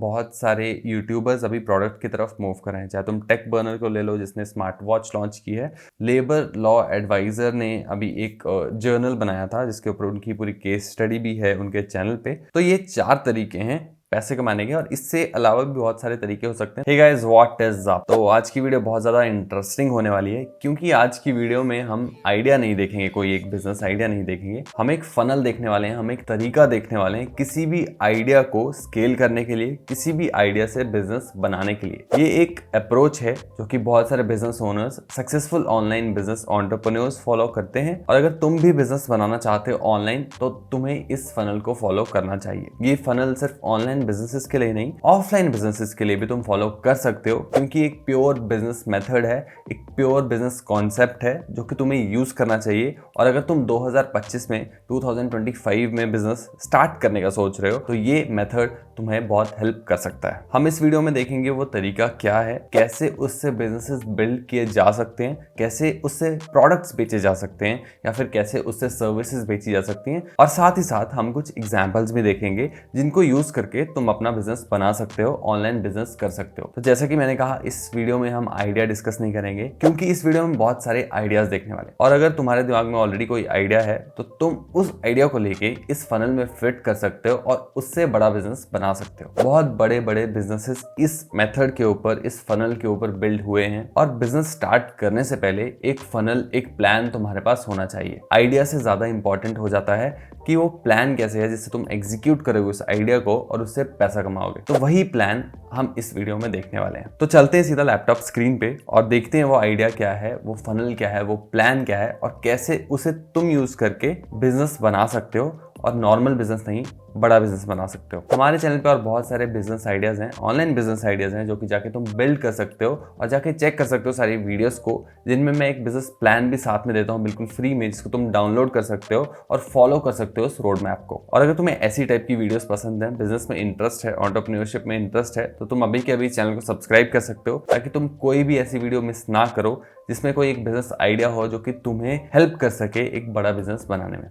बहुत सारे यूट्यूबर्स अभी प्रोडक्ट की तरफ मूव कर रहे हैं। चाहे तुम टेक बर्नर को ले लो जिसने स्मार्ट वॉच लॉन्च की है, लेबर लॉ एडवाइजर ने अभी एक जर्नल बनाया था जिसके ऊपर उनकी पूरी केस स्टडी भी है उनके चैनल पे। तो ये 4 तरीके हैं पैसे कमाने के, और इससे अलावा भी बहुत सारे तरीके हो सकते हैं। Hey guys, what is up? तो आज की वीडियो बहुत ज़्यादा इंटरेस्टिंग होने वाली है, क्योंकि आज की वीडियो में हम आइडिया नहीं देखेंगे, कोई एक बिजनेस आइडिया नहीं देखेंगे। हम एक फनल देखने वाले हैं, हम एक तरीका देखने वाले हैं किसी भी आइडिया को स्केल करने के लिए, किसी भी आइडिया से बिजनेस बनाने के लिए। ये एक अप्रोच है जो कि बहुत सारे business owners, successful online business entrepreneurs follow करते हैं। और अगर तुम भी बिजनेस बनाना चाहते हो ऑनलाइन, तो तुम्हें इस फनल को फॉलो करना चाहिए। ये फनल सिर्फ ऑनलाइन बिजनेसेस के लिए नहीं, ऑफलाइन बिजनेसेस के लिए भी तुम फॉलो कर सकते हो, क्योंकि एक प्योर बिजनेस मेथड है, एक प्योर बिजनेस कॉन्सेप्ट है जो कि तुम्हें यूज करना चाहिए। और अगर तुम 2025 में 2025 में बिजनेस स्टार्ट करने का सोच रहे हो, तो ये मेथड तुम्हें बहुत हेल्प कर सकता है। हम इस वीडियो में देखेंगे वो तरीका क्या है, कैसे उससे बिजनेसेस बिल्ड किए जा सकते हैं, कैसे उससे प्रोडक्ट्स बेचे जा सकते हैं, या फिर कैसे उससे सर्विसेज बेची जा सकती हैं। और साथ ही साथ हम कुछ एग्जांपल्स भी देखेंगे जिनको यूज करके तुम अपना बिजनेस बना सकते हो, ऑनलाइन बिजनेस कर सकते हो। तो जैसा कि मैंने कहा, इस वीडियो में हम आइडिया डिस्कस नहीं करेंगे, क्योंकि इस वीडियो में बहुत सारे आइडियाज देखने वाले। और अगर तुम्हारे दिमाग में ऑलरेडी कोई आइडिया है, तो तुम उस आइडिया को लेके इस फनल में फिट कर सकते हो और उससे बड़ा बिजनेस बना सकते हो। बहुत बड़े बड़े बिजनेसेस इस मेथड के ऊपर, इस फनल के ऊपर बिल्ड हुए हैं। और बिजनेस स्टार्ट करने से पहले एक फनल, एक प्लान तुम्हारे पास होना चाहिए। आइडिया से ज्यादा इंपॉर्टेंट हो जाता है कि वो प्लान कैसे है जिससे तुम एग्जीक्यूट करोगे उस आइडिया को और उससे पैसा कमाओगे। तो वही प्लान हम इस वीडियो में देखने वाले हैं। तो चलते हैं सीधा लैपटॉप स्क्रीन पे और देखते हैं वो आइडिया क्या है, वो फनल क्या है, वो प्लान क्या है, और कैसे उसे तुम यूज करके बिजनेस बना सकते हो। और नॉर्मल बिजनेस नहीं, बड़ा बिजनेस बना सकते हो। हमारे चैनल पे और बहुत सारे बिजनेस आइडियाज हैं, ऑनलाइन बिजनेस आइडियाज हैं, जो कि जाके तुम बिल्ड कर सकते हो और जाके चेक कर सकते हो सारी वीडियोस को, जिनमें मैं एक बिजनेस प्लान भी साथ में देता हूँ बिल्कुल फ्री में, जिसको तुम डाउनलोड कर सकते हो और फॉलो कर सकते हो उस रोड मैप को। और अगर तुम्हें ऐसी टाइप की वीडियोस पसंद है, बिजनेस में इंटरेस्ट है, एंटरप्रेन्योरशिप में इंटरेस्ट है, तो तुम अभी के अभी चैनल को सब्सक्राइब कर सकते हो, ताकि तुम कोई भी ऐसी वीडियो मिस ना करो जिसमें कोई एक बिजनेस आइडिया हो जो कि तुम्हें हेल्प कर सके एक बड़ा बिजनेस बनाने में।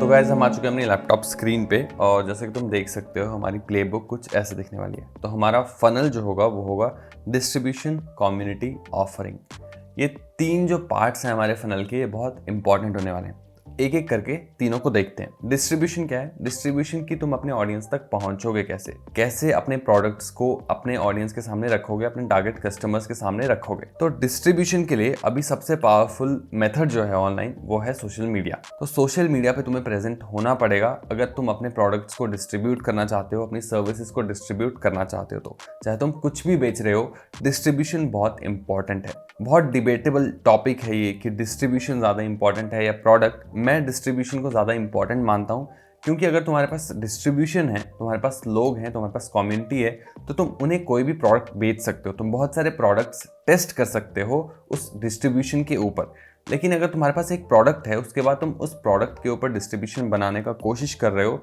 तो गाइस, हम आ चुके हैं अपनी लैपटॉप स्क्रीन पे, और जैसे कि तुम देख सकते हो हमारी प्लेबुक कुछ ऐसे दिखने वाली है। तो हमारा फनल जो होगा वो होगा डिस्ट्रीब्यूशन, कम्युनिटी, ऑफरिंग। ये 3 जो पार्ट्स हैं हमारे फनल के, ये बहुत इंपॉर्टेंट होने वाले हैं। एक एक करके तीनों को देखते हैं। डिस्ट्रीब्यूशन क्या है? डिस्ट्रीब्यूशन की तुम अपने ऑडियंस तक पहुंचोगे कैसे, कैसे अपने प्रोडक्ट्स को अपने ऑडियंस के सामने रखोगे, अपने टारगेट कस्टमर्स के सामने रखोगे। तो डिस्ट्रीब्यूशन के लिए अभी सबसे पावरफुल मेथड जो है ऑनलाइन, वो है सोशल मीडिया। तो सोशल मीडिया पे तुम्हें प्रेजेंट होना पड़ेगा अगर तुम अपने प्रोडक्ट्स को डिस्ट्रीब्यूट करना चाहते हो, अपनी सर्विसेज को डिस्ट्रीब्यूट करना चाहते हो। तो चाहे तुम कुछ भी बेच रहे हो, डिस्ट्रीब्यूशन बहुत इंपॉर्टेंट है। बहुत डिबेटेबल टॉपिक है ये कि डिस्ट्रीब्यूशन ज़्यादा इंपॉर्टेंट है या प्रोडक्ट। मैं डिस्ट्रीब्यूशन को ज़्यादा इंपॉर्टेंट मानता हूँ, क्योंकि अगर तुम्हारे पास डिस्ट्रीब्यूशन है, तुम्हारे पास लोग हैं, तुम्हारे पास कम्युनिटी है, तो तुम उन्हें कोई भी प्रोडक्ट बेच सकते हो। तुम बहुत सारे प्रोडक्ट्स टेस्ट कर सकते हो उस डिस्ट्रीब्यूशन के ऊपर। लेकिन अगर तुम्हारे पास एक प्रोडक्ट है, उसके बाद तुम उस प्रोडक्ट के ऊपर डिस्ट्रीब्यूशन बनाने का कोशिश कर रहे हो,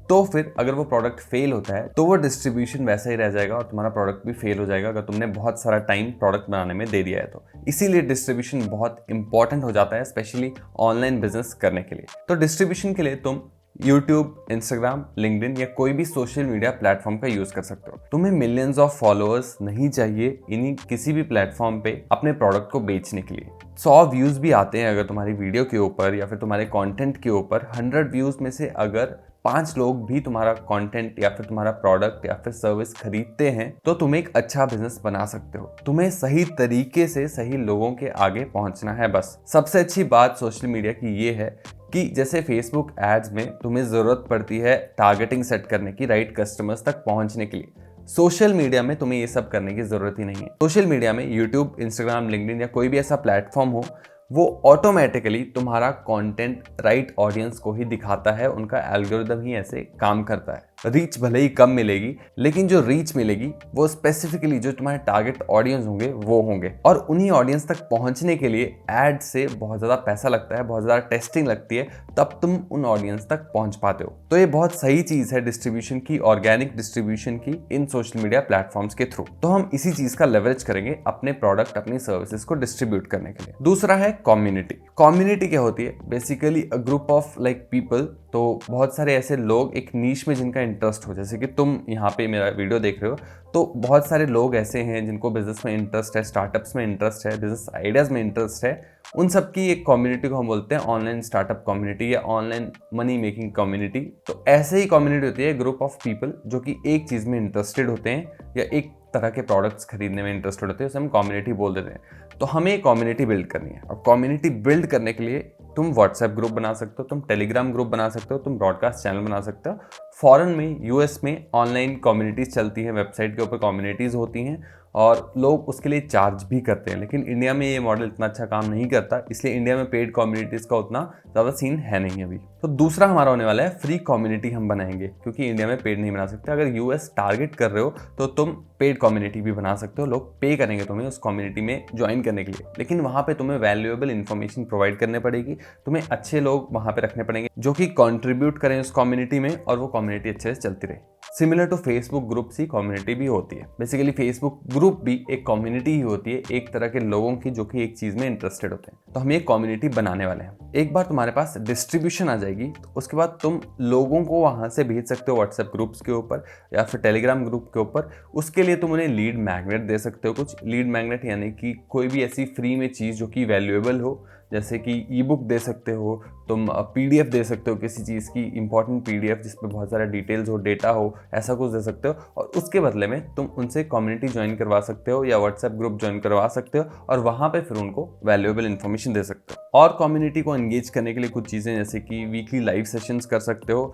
तो फिर अगर वो प्रोडक्ट फेल होता है, तो वो डिस्ट्रीब्यूशन वैसा ही रह जाएगा और तुम्हारा प्रोडक्ट भी फेल हो जाएगा, अगर तुमने बहुत सारा टाइम प्रोडक्ट बनाने में दे दिया है तो। इसीलिए डिस्ट्रीब्यूशन बहुत इंपॉर्टेंट हो जाता है, स्पेशली ऑनलाइन बिजनेस करने के लिए। तो डिस्ट्रीब्यूशन के लिए तुम यूट्यूब, इंस्टाग्राम, लिंक्डइन या कोई भी सोशल मीडिया प्लेटफॉर्म का यूज कर सकते हो। तुम्हें मिलियंस ऑफ फॉलोअर्स नहीं चाहिए इन्हीं किसी भी प्लेटफॉर्म पे अपने प्रोडक्ट को बेचने के लिए। 100 व्यूज भी आते हैं अगर तुम्हारी वीडियो के ऊपर या फिर तुम्हारे कंटेंट के ऊपर। 100 व्यूज में से अगर 5 लोग भी तुम्हारा कंटेंट या फिर तुम्हारा प्रोडक्ट या फिर सर्विस खरीदते हैं, तो तुम एक अच्छा बिजनेस बना सकते हो। तुम्हें सही तरीके से सही लोगों के आगे पहुंचना है बस। सबसे अच्छी बात सोशल मीडिया की ये है कि जैसे फेसबुक एड्स में तुम्हें ज़रूरत पड़ती है टारगेटिंग सेट करने की, राइट कस्टमर्स तक पहुंचने के लिए, सोशल मीडिया में तुम्हें ये सब करने की ज़रूरत ही नहीं है। सोशल मीडिया में यूट्यूब, इंस्टाग्राम, लिंक्डइन या कोई भी ऐसा प्लेटफॉर्म हो, वो ऑटोमेटिकली तुम्हारा कंटेंट राइट ऑडियंस को ही दिखाता है। उनका एल्गोरिदम ही ऐसे काम करता है। रीच भले ही कम मिलेगी, लेकिन जो रीच मिलेगी वो स्पेसिफिकली जो तुम्हारे टारगेट ऑडियंस होंगे वो होंगे। और उन्हीं ऑडियंस तक पहुंचने के लिए एड से बहुत ज़्यादा पैसा लगता है, बहुत ज़्यादा टेस्टिंग लगती है, तब तुम उन ऑडियंस तक पहुंच पाते हो। तो ये बहुत सही चीज़ है डिस्ट्रीब्यूशन की, ऑर्गेनिक डिस्ट्रीब्यूशन की इन सोशल मीडिया प्लेटफॉर्म्स के थ्रू। तो हम इसी चीज़ का लेवरेज करेंगे अपने प्रोडक्ट, अपनी सर्विसेज को डिस्ट्रीब्यूट करने के लिए। दूसरा है कम्युनिटी। कम्युनिटी क्या होती है? Basically a group of like people. तो बहुत सारे ऐसे लोग एक नीश में जिनका इंटरेस्ट हो, जैसे कि तुम यहाँ पे मेरा वीडियो देख रहे हो, तो बहुत सारे लोग ऐसे हैं जिनको बिजनेस में इंटरेस्ट है, स्टार्टअप्स में इंटरेस्ट है, बिजनेस आइडियाज़ में इंटरेस्ट है। उन सब की एक कम्युनिटी को हम बोलते हैं ऑनलाइन स्टार्टअप कम्युनिटी या ऑनलाइन मनी मेकिंग कम्युनिटी। तो ऐसे ही कम्युनिटी होती है ग्रुप ऑफ पीपल जो कि एक चीज़ में इंटरेस्टेड होते हैं या एक तरह के प्रोडक्ट्स खरीदने में इंटरेस्टेड होते हैं, उसे हम कम्युनिटी बोल देते हैं। तो हमें एक कम्युनिटी बिल्ड करनी है, और कम्युनिटी बिल्ड करने के लिए तुम व्हाट्सएप ग्रुप बना सकते हो, तुम टेलीग्राम ग्रुप बना सकते हो, तुम ब्रॉडकास्ट चैनल बना सकते हो। फॉरेन में, यूएस में ऑनलाइन कम्युनिटीज़ चलती हैं, वेबसाइट के ऊपर कम्युनिटीज़ होती हैं और लोग उसके लिए चार्ज भी करते हैं। लेकिन इंडिया में ये मॉडल इतना अच्छा काम नहीं करता, इसलिए इंडिया में पेड कम्युनिटीज़ का उतना ज़्यादा सीन है नहीं अभी। तो दूसरा हमारा होने वाला है फ्री कम्युनिटी हम बनाएंगे, क्योंकि इंडिया में पेड नहीं बना सकते। अगर यूएस टारगेट कर रहे हो तो तुम पेड कम्युनिटी भी बना सकते हो, लोग पे करेंगे तुम्हें उस कम्युनिटी में ज्वाइन करने के लिए, लेकिन वहाँ पे तुम्हें वैल्यूएबल इन्फॉर्मेशन प्रोवाइड करने पड़ेगी, तुम्हें अच्छे लोग वहाँ पे रखने पड़ेंगे जो कि कंट्रीब्यूट करें उस कम्युनिटी में और वो कम्युनिटी अच्छे से चलती रहे। सिमिलर टू फेसबुक ग्रुप्स ही कम्युनिटी भी होती है। बेसिकली फेसबुक ग्रुप भी एक कम्युनिटी ही होती है, एक तरह के लोगों की जो कि एक चीज़ में इंटरेस्टेड होते हैं। तो हम एक कम्युनिटी बनाने वाले हैं। एक बार तुम्हारे पास डिस्ट्रीब्यूशन आ जाएगी तो उसके बाद तुम लोगों को वहाँ से भेज सकते हो व्हाट्सएप ग्रुप्स के ऊपर या फिर टेलीग्राम ग्रुप के ऊपर। उसके लिए तुम उन्हें लीड मैग्नेट दे सकते हो। कुछ लीड मैग्नेट यानी कि कोई भी ऐसी फ्री में चीज़ जो कि वैल्यूएबल हो, जैसे कि ई बुक दे सकते हो, तुम पीडीएफ दे सकते हो, किसी चीज़ की इंपॉर्टेंट पीडीएफ जिसमें बहुत सारा डिटेल्स हो, डेटा हो, ऐसा कुछ दे सकते हो। और उसके बदले में तुम उनसे कम्युनिटी ज्वाइन करवा सकते हो या व्हाट्सएप ग्रुप ज्वाइन करवा सकते हो और वहाँ पे फिर उनको वैल्यूएबल इन्फॉर्मेशन दे सकते हो। और कम्युनिटी को एंगेज करने के लिए कुछ चीज़ें जैसे कि वीकली लाइव सेशंस कर सकते हो,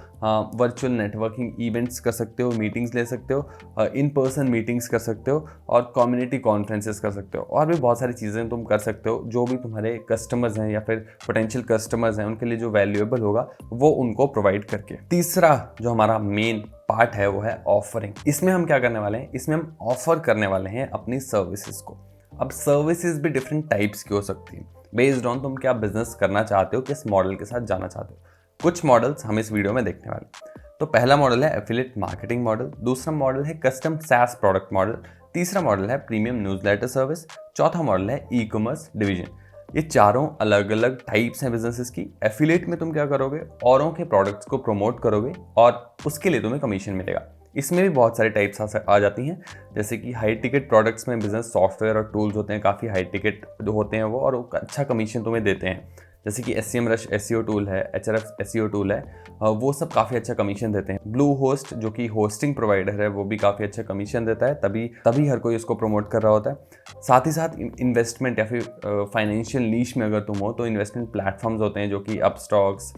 वर्चुअल नेटवर्किंग इवेंट्स कर सकते हो, मीटिंग्स ले सकते हो, इन पर्सन मीटिंग्स कर सकते हो और कम्युनिटी कॉन्फ्रेंसेस कर सकते हो। और भी बहुत सारी चीज़ें तुम कर सकते हो जो भी तुम्हारे कस्टमर्स हैं या फिर पोटेंशियल कस्टमर्स हैं उनके लिए जो वैल्यूएबल होगा वो उनको प्रोवाइड करके। तीसरा जो हमारा मेन पार्ट है वो है ऑफरिंग। इसमें हम क्या करने वाले हैं? इसमें हम ऑफर करने वाले हैं अपनी सर्विसेज को। अब सर्विसेज भी डिफरेंट टाइप्स की हो सकती हैं बेस्ड ऑन तुम क्या बिजनेस करना चाहते हो, किस मॉडल के साथ जाना चाहते हो। कुछ मॉडल्स हम इस वीडियो में देखने वाले हैं। तो पहला मॉडल है एफिलिएट मार्केटिंग मॉडल, दूसरा मॉडल है कस्टम सैस प्रोडक्ट मॉडल, तीसरा मॉडल है प्रीमियम न्यूज़लेटर सर्विस, चौथा मॉडल है ई कॉमर्स डिवीजन। ये चारों अलग अलग टाइप्स हैं बिजनेसेस की। एफिलिएट में तुम क्या करोगे? औरों के प्रोडक्ट्स को प्रमोट करोगे और उसके लिए तुम्हें कमीशन मिलेगा। इसमें भी बहुत सारे टाइप्स आ जाती हैं, जैसे कि हाई टिकट प्रोडक्ट्स में बिजनेस सॉफ्टवेयर और टूल्स होते हैं, काफ़ी हाई टिकट जो होते हैं वो, और वो अच्छा कमीशन तुम्हें देते हैं। जैसे कि SEMrush SEO टूल है, HRF SEO टूल है, वो सब काफ़ी अच्छा कमीशन देते हैं। ब्लू होस्ट जो कि होस्टिंग प्रोवाइडर है वो भी काफ़ी अच्छा कमीशन देता है, तभी हर कोई उसको प्रमोट कर रहा होता है। साथ ही साथ इन्वेस्टमेंट या फिर फाइनेंशियल नीश में अगर तुम हो तो इन्वेस्टमेंट प्लेटफॉर्म्स होते हैं जो कि अपस्टॉक्स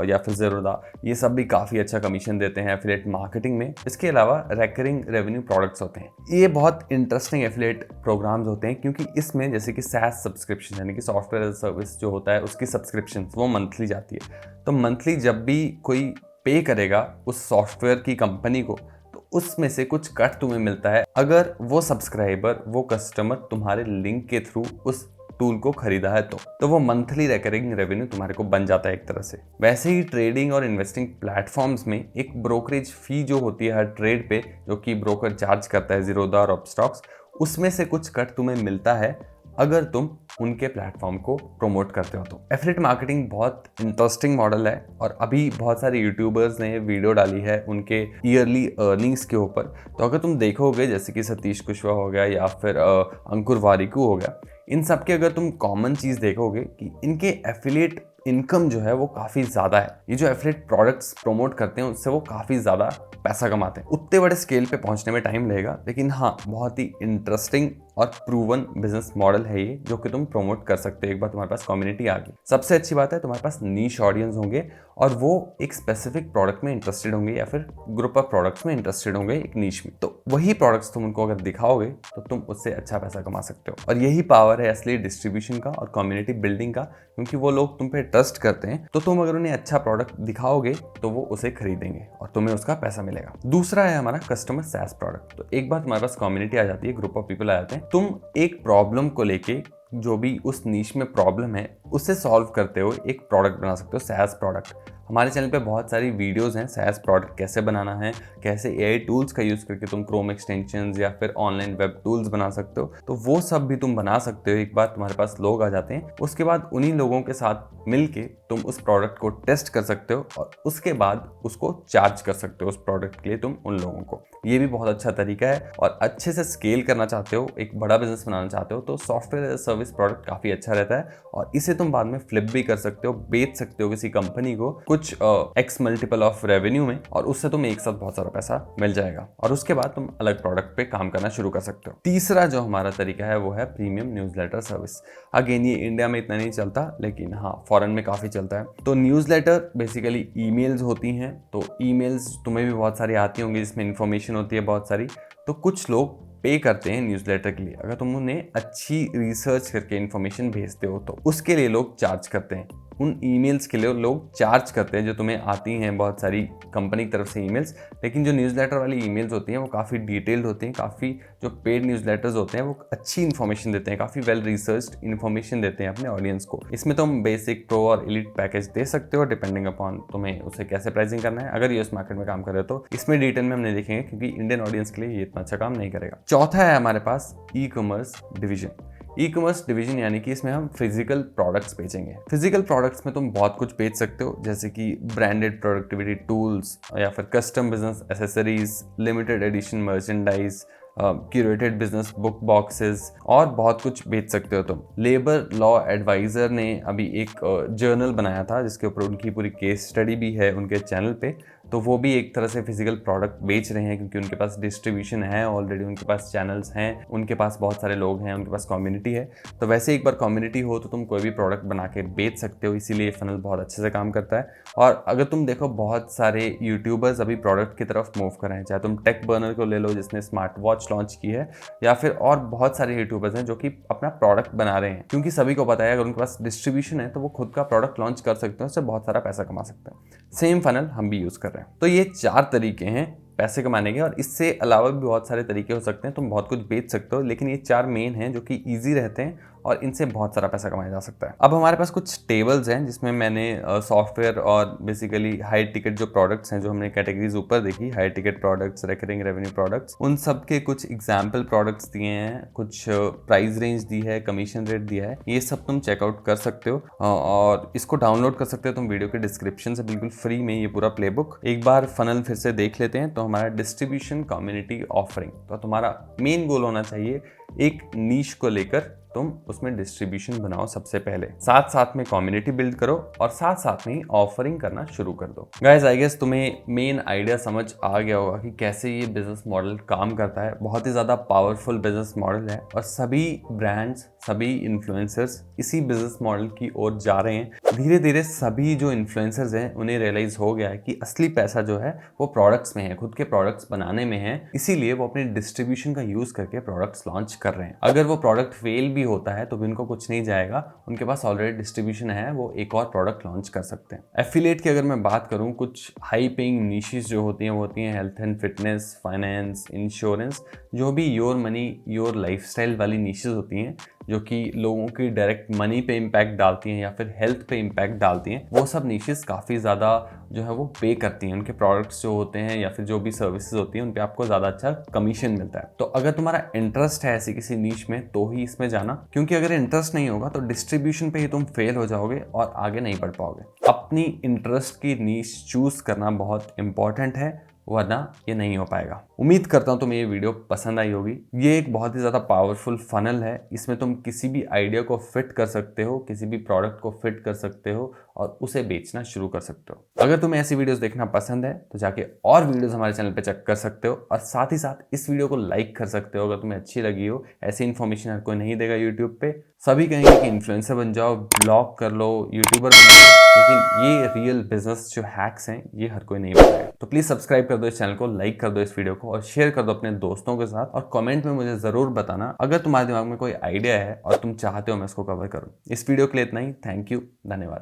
या फिर ज़ेरोदा, ये सब भी काफ़ी अच्छा कमीशन देते हैं एफिलिएट मार्केटिंग में। इसके अलावा रिकरिंग रेवेन्यू प्रोडक्ट्स होते हैं। ये बहुत इंटरेस्टिंग एफिलिएट प्रोग्राम्स होते हैं क्योंकि इसमें जैसे कि SaaS सब्सक्रिप्शन यानी कि सॉफ्टवेयर एज सर्विस जो होता है उसकी सब्सक्रिप्शन वो मंथली जाती है। तो मंथली जब भी कोई पे करेगा उस सॉफ्टवेयर की कंपनी को तो उसमें से कुछ कट तुम्हें मिलता है अगर वो सब्सक्राइबर, वो कस्टमर तुम्हारे लिंक के थ्रू उस टूल को खरीदा है तो वो मंथली रिकरिंग रेवेन्यू तुम्हारे को बन जाता है एक तरह से। वैसे ही ट्रेडिंग और इन्वेस्टिंग प्लेटफॉर्म्स में एक ब्रोकरेज फी जो होती है हर ट्रेड पे, जो कि ब्रोकर चार्ज करता है ज़ीरोदा और अपस्टॉक्स, उसमें से कुछ कट तुम्हें मिलता है अगर तुम उनके प्लेटफॉर्म को प्रमोट करते हो। तो एफिलिएट मार्केटिंग बहुत इंटरेस्टिंग मॉडल है और अभी बहुत सारे यूट्यूबर्स ने वीडियो डाली है उनके ईयरली अर्निंग्स के ऊपर। तो अगर तुम देखोगे जैसे कि सतीश कुशवाहा हो गया या फिर अंकुर वारिकू हो गया, इन सब के अगर तुम कॉमन चीज़ देखोगे कि इनके एफिलिएट इनकम जो है वो काफ़ी ज़्यादा है। ये जो एफिलिएट प्रोडक्ट्स प्रमोट करते हैं उससे वो काफ़ी ज़्यादा पैसा कमाते हैं। उतने बड़े स्केल पे पहुंचने में टाइम लगेगा, लेकिन हाँ बहुत ही इंटरेस्टिंग और प्रूवन बिजनेस मॉडल है ये, जो कि तुम प्रमोट कर सकते हो एक बार तुम्हारे पास कम्युनिटी आ गई। सबसे अच्छी बात है तुम्हारे पास नीश ऑडियंस होंगे और वो एक स्पेसिफिक प्रोडक्ट में इंटरेस्टेड होंगे या फिर ग्रुप ऑफ प्रोडक्ट्स में इंटरेस्टेड होंगे एक नीश में। तो वही प्रोडक्ट्स तुम उनको अगर दिखाओगे तो तुम उससे अच्छा पैसा कमा सकते हो। और यही पावर है असली डिस्ट्रीब्यूशन का और कम्युनिटी बिल्डिंग का, क्योंकि वो लोग तुम पे ट्रस्ट करते हैं। तो तुम अगर उन्हें अच्छा प्रोडक्ट दिखाओगे तो वो उसे खरीदेंगे और तुम्हें उसका पैसा मिलेगा। दूसरा है हमारा कस्टमर सैस प्रोडक्ट। तो एक बार तुम्हारे पास कम्युनिटी आ जाती है, ग्रुप ऑफ पीपल आ जाते हैं, तुम एक प्रॉब्लम को लेके जो भी उस नीश में प्रॉब्लम है उसे सॉल्व करते हो एक प्रोडक्ट बना सकते हो, सैस प्रोडक्ट। हमारे चैनल पे बहुत सारी वीडियोस हैं सैस प्रोडक्ट कैसे बनाना है, कैसे एआई टूल्स का यूज़ करके तुम क्रोम एक्सटेंशंस या फिर ऑनलाइन वेब टूल्स बना सकते हो। तो वो सब भी तुम बना सकते हो एक बार तुम्हारे पास लोग आ जाते हैं। उसके बाद उन्हीं लोगों के साथ मिलके तुम उस प्रोडक्ट को टेस्ट कर सकते हो और उसके बाद उसको चार्ज कर सकते हो उस प्रोडक्ट के लिए तुम उन लोगों को। ये भी बहुत अच्छा तरीका है। और अच्छे से स्केल करना चाहते हो, एक बड़ा बिजनेस बनाना चाहते हो, तो सॉफ्टवेयर एज सर्विस प्रोडक्ट काफ़ी अच्छा रहता है और इसे तुम बाद में फ्लिप भी कर सकते हो, बेच सकते हो किसी कंपनी को कुछ एक्स मल्टीपल ऑफ रेवेन्यू में, और उससे तुम्हें एक साथ बहुत सारा पैसा मिल जाएगा और उसके बाद तुम अलग प्रोडक्ट पे काम करना शुरू कर सकते हो। तीसरा जो हमारा तरीका है वो है प्रीमियम न्यूज़लेटर सर्विस। अगेन ये इंडिया में इतना नहीं चलता, लेकिन हाँ फॉरेन में काफ़ी चलता है। तो न्यूज़लेटर बेसिकली ईमेल्स होती हैं। तो ईमेल्स तुम्हें भी बहुत सारी आती होंगी जिसमें इन्फॉर्मेशन होती है बहुत सारी। तो कुछ लोग पे करते हैं न्यूज़लेटर के लिए। अगर तुम उन्हें अच्छी रिसर्च करके इन्फॉर्मेशन भेजते हो तो उसके लिए लोग चार्ज करते हैं। उन ईमेल्स के लिए लोग चार्ज करते हैं जो तुम्हें आती हैं बहुत सारी कंपनी की तरफ से ईमेल्स। लेकिन जो न्यूज़लेटर वाली ईमेल्स होती हैं वो काफ़ी डिटेल्ड होती हैं। काफ़ी जो पेड न्यूज़लेटर्स होते हैं वो अच्छी इन्फॉर्मेशन देते हैं, काफ़ी वेल रिसर्च्ड इन्फॉर्मेशन देते हैं अपने ऑडियंस को। इसमें तुम बेसिक, प्रो और एलिट पैकेज दे सकते हो डिपेंडिंग अपॉन तुम्हें उसे कैसे प्राइसिंग करना है। अगर यूएस मार्केट में काम कर रहे हो तो इसमें डिटेल में हम नहीं देखेंगे क्योंकि इंडियन ऑडियंस के लिए ये इतना अच्छा काम नहीं करेगा। चौथा है हमारे पास e commerce division. E commerce division यानी कि इसमें हम फिजिकल प्रोडक्ट्स बेचेंगे। फिजिकल प्रोडक्ट्स में तुम बहुत कुछ बेच सकते हो, जैसे कि ब्रांडेड प्रोडक्टिविटी टूल्स या फिर custom business accessories, limited edition merchandise, curated business book boxes और बहुत कुछ बेच सकते हो तुम। लेबर लॉ एडवाइज़र ने अभी एक जर्नल बनाया था जिसके ऊपर उनकी पूरी केस स्टडी भी है उनके चैनल पे। तो वो भी एक तरह से फिजिकल प्रोडक्ट बेच रहे हैं क्योंकि उनके पास डिस्ट्रीब्यूशन है ऑलरेडी, उनके पास चैनल्स हैं, उनके पास बहुत सारे लोग हैं, उनके पास कम्युनिटी है। तो वैसे एक बार कम्युनिटी हो तो तुम कोई भी प्रोडक्ट बना के बेच सकते हो, इसीलिए फनल बहुत अच्छे से काम करता है। और अगर तुम देखो बहुत सारे यूट्यूबर्स अभी प्रोडक्ट की तरफ मूव कर रहे हैं, चाहे तुम टेक बर्नर को ले लो जिसने स्मार्ट वॉच लॉन्च की है, या फिर और बहुत सारे यूट्यूबर्स हैं जो कि अपना प्रोडक्ट बना रहे हैं, क्योंकि सभी को पता है अगर उनके पास डिस्ट्रीब्यूशन है तो वो खुद का प्रोडक्ट लॉन्च कर सकते हैं, उससे बहुत सारा पैसा कमा सकते हैं। सेम फनल हम भी यूज़ कर रहे हैं। तो ये 4 तरीके हैं पैसे कमाने के, और इससे अलावा भी बहुत सारे तरीके हो सकते हैं, तुम बहुत कुछ बेच सकते हो, लेकिन ये 4 मेन हैं जो कि ईजी रहते हैं और इनसे बहुत सारा पैसा कमाया जा सकता है। अब हमारे पास कुछ टेबल्स हैं जिसमें मैंने सॉफ्टवेयर और बेसिकली हाई टिकट जो प्रोडक्ट्स हैं, जो हमने कैटेगरीज ऊपर देखी, high ticket products, recurring revenue products, उन सब के कुछ एग्जाम्पल प्रोडक्ट्स दिए हैं, कुछ प्राइस रेंज दी है, कमीशन रेट दिया है। ये सब तुम चेकआउट कर सकते हो और इसको डाउनलोड कर सकते हो तुम वीडियो के डिस्क्रिप्शन से बिल्कुल फ्री में, ये पूरा प्लेबुक। एक बार फनल फिर से देख लेते हैं। तो हमारा डिस्ट्रीब्यूशन, कम्युनिटी, ऑफरिंग। तो तुम्हारा मेन गोल होना चाहिए एक नीश को लेकर तुम उसमें डिस्ट्रीब्यूशन बनाओ सबसे पहले, साथ साथ में कम्युनिटी बिल्ड करो और साथ साथ में ऑफरिंग करना शुरू कर दो। गाइस आई गेस तुम्हें मेन आइडिया समझ आ गया होगा कि कैसे ये बिजनेस मॉडल काम करता है। बहुत ही ज़्यादा पावरफुल बिजनेस मॉडल है और सभी ब्रांड्स, सभी इन्फ्लुएंसर्स इसी बिजनेस मॉडल की ओर जा रहे हैं। धीरे धीरे सभी जो इन्फ्लुएंसर्स हैं उन्हें रियलाइज हो गया है कि असली पैसा जो है वो प्रोडक्ट्स में है, खुद के प्रोडक्ट्स बनाने में है। इसीलिए वो अपने डिस्ट्रीब्यूशन का यूज करके प्रोडक्ट्स लॉन्च कर रहे हैं। अगर वो प्रोडक्ट फेल भी होता है तो भी उनको कुछ नहीं जाएगा, उनके पास ऑलरेडी डिस्ट्रीब्यूशन है, वो एक और प्रोडक्ट लॉन्च कर सकते हैं। एफिलिएट की अगर मैं बात करूं, कुछ हाई पेइंग निशेस जो होती हैं वो होती हैं health and fitness, finance, insurance, जो भी योर मनी योर लाइफस्टाइल वाली निशेस होती हैं जो कि लोगों की डायरेक्ट मनी पे इम्पैक्ट डालती हैं या फिर हेल्थ पे इम्पैक्ट डालती हैं। वो सब निशेस काफ़ी ज़्यादा जो है वो पे करती हैं। उनके प्रोडक्ट्स जो होते हैं या फिर जो भी सर्विसेज होती हैं उन पे आपको ज़्यादा अच्छा कमीशन मिलता है। तो अगर तुम्हारा इंटरेस्ट है ऐसी किसी नीश में तो ही इसमें जाना, क्योंकि अगर इंटरेस्ट नहीं होगा तो डिस्ट्रीब्यूशन पे ही तुम फेल हो जाओगे और आगे नहीं बढ़ पाओगे। अपनी इंटरेस्ट की नीश चूज करना बहुत इंपॉर्टेंट है। वरना ये नहीं हो पाएगा। उम्मीद करता हूँ तुम्हें ये वीडियो पसंद आई होगी। ये एक बहुत ही ज़्यादा पावरफुल फनल है। इसमें तुम किसी भी आइडिया को फिट कर सकते हो, किसी भी प्रोडक्ट को फिट कर सकते हो और उसे बेचना शुरू कर सकते हो। अगर तुम्हें ऐसी वीडियोस देखना पसंद है तो जाके और वीडियोस हमारे चैनल पे चेक कर सकते हो और साथ ही साथ इस वीडियो को लाइक कर सकते हो अगर तुम्हें अच्छी लगी हो। ऐसी इन्फॉर्मेशन हर कोई नहीं देगा यूट्यूब पे। सभी कहेंगे कि इन्फ्लुएंसर बन जाओ, ब्लॉग कर लो, यूट्यूबर बन जाओ, लेकिन ये रियल बिजनेस जो हैक्स हैं ये हर कोई नहीं बताएगा। तो प्लीज सब्सक्राइब कर दो इस चैनल को, लाइक कर दो इस वीडियो को और शेयर कर दो अपने दोस्तों के साथ। और कमेंट में मुझे जरूर बताना अगर तुम्हारे दिमाग में कोई आइडिया है और तुम चाहते हो मैं इसको कवर करूं। इस वीडियो के लिए इतना ही। थैंक यू, धन्यवाद।